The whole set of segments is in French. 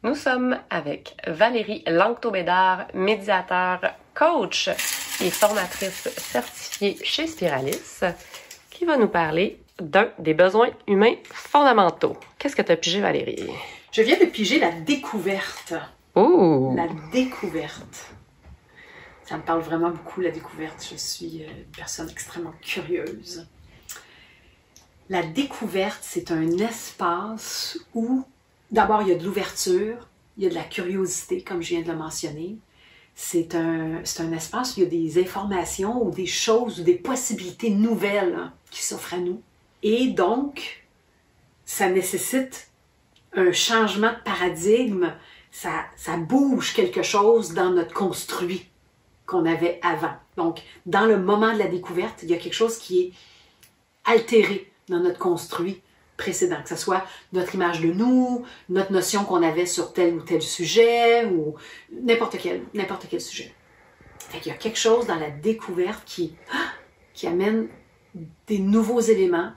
Nous sommes avec Valérie Langto-Bédard, médiateur, coach et formatrice certifiée chez Spiralis, qui va nous parler d'un des besoins humains fondamentaux. Qu'est-ce que tu as pigé, Valérie? Je viens de piger la découverte. Oh! La découverte. Ça me parle vraiment beaucoup, la découverte. Je suis une personne extrêmement curieuse. La découverte, c'est un espace où, d'abord, il y a de l'ouverture, il y a de la curiosité, comme je viens de le mentionner. C'est un espace où il y a des informations ou des choses ou des possibilités nouvelles qui s'offrent à nous. Et donc, ça nécessite un changement de paradigme. Ça bouge quelque chose dans notre construit qu'on avait avant. Donc, dans le moment de la découverte, il y a quelque chose qui est altéré dans notre construit précédent, que ce soit notre image de nous, notre notion qu'on avait sur tel ou tel sujet, ou n'importe quel sujet. Fait qu'il y a quelque chose dans la découverte qui amène des nouveaux éléments.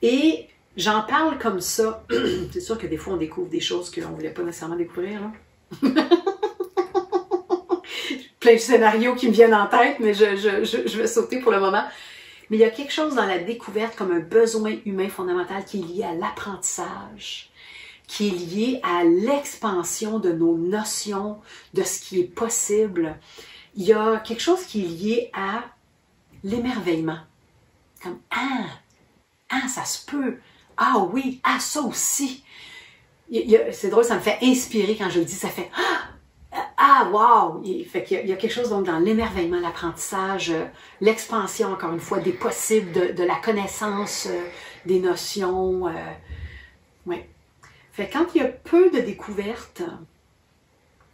Et j'en parle comme ça. C'est sûr que des fois, on découvre des choses qu'on ne voulait pas nécessairement découvrir, là. Plein de scénarios qui me viennent en tête, mais je vais sauter pour le moment. Mais il y a quelque chose dans la découverte comme un besoin humain fondamental qui est lié à l'apprentissage, qui est lié à l'expansion de nos notions, de ce qui est possible. Il y a quelque chose qui est lié à l'émerveillement. Comme « Ah, ça se peut! Ah oui! Ah, ça aussi! » C'est drôle, ça me fait inspirer quand je le dis, ça fait « Ah, wow! » Fait qu'il y a quelque chose donc dans l'émerveillement, l'apprentissage, l'expansion, encore une fois, des possibles, de la connaissance, des notions. Ouais. Fait que quand il y a peu de découvertes,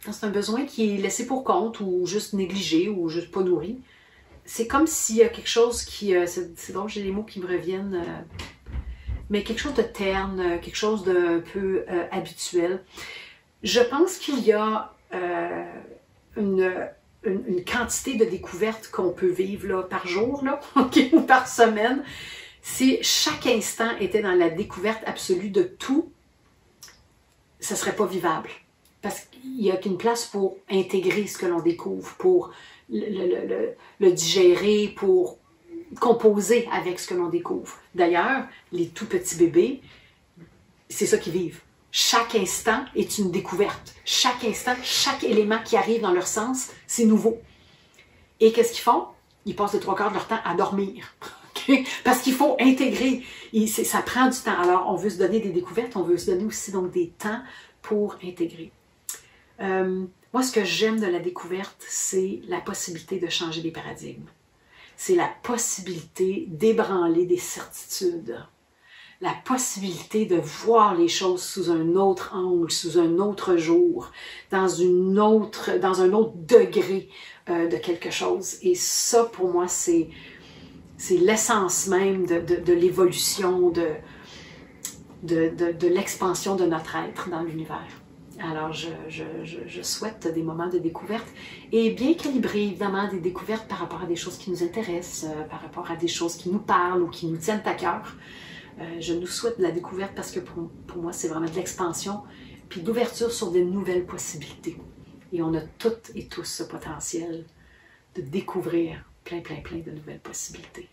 quand c'est un besoin qui est laissé pour compte ou juste négligé ou juste pas nourri, c'est comme s'il y a quelque chose qui... c'est drôle, j'ai les mots qui me reviennent, mais quelque chose de terne, quelque chose d'un peu habituel. Je pense qu'il y a une quantité de découvertes qu'on peut vivre là, par jour là, okay, ou par semaine. Si chaque instant était dans la découverte absolue de tout, ça ne serait pas vivable. Parce qu'il n'y a qu'une place pour intégrer ce que l'on découvre, pour le digérer, pour composer avec ce que l'on découvre. D'ailleurs, les tout petits bébés, c'est ça qu'ils vivent. Chaque instant est une découverte. Chaque instant, chaque élément qui arrive dans leur sens, c'est nouveau. Et qu'est-ce qu'ils font? Ils passent les 3/4 de leur temps à dormir. Okay? Parce qu'il faut intégrer. Ça prend du temps. Alors, on veut se donner des découvertes, on veut se donner aussi donc des temps pour intégrer. Moi, ce que j'aime de la découverte, c'est la possibilité de changer des paradigmes. C'est la possibilité d'ébranler des certitudes. La possibilité de voir les choses sous un autre angle, sous un autre jour, dans un autre degré de quelque chose. Et ça, pour moi, c'est l'essence même de l'évolution, de l'expansion de notre être dans l'univers. Alors, je souhaite des moments de découverte et bien calibrés, évidemment, des découvertes par rapport à des choses qui nous intéressent, par rapport à des choses qui nous parlent ou qui nous tiennent à cœur. Je nous souhaite de la découverte parce que pour moi, c'est vraiment de l'expansion puis d'ouverture sur de nouvelles possibilités. Et on a toutes et tous ce potentiel de découvrir plein de nouvelles possibilités.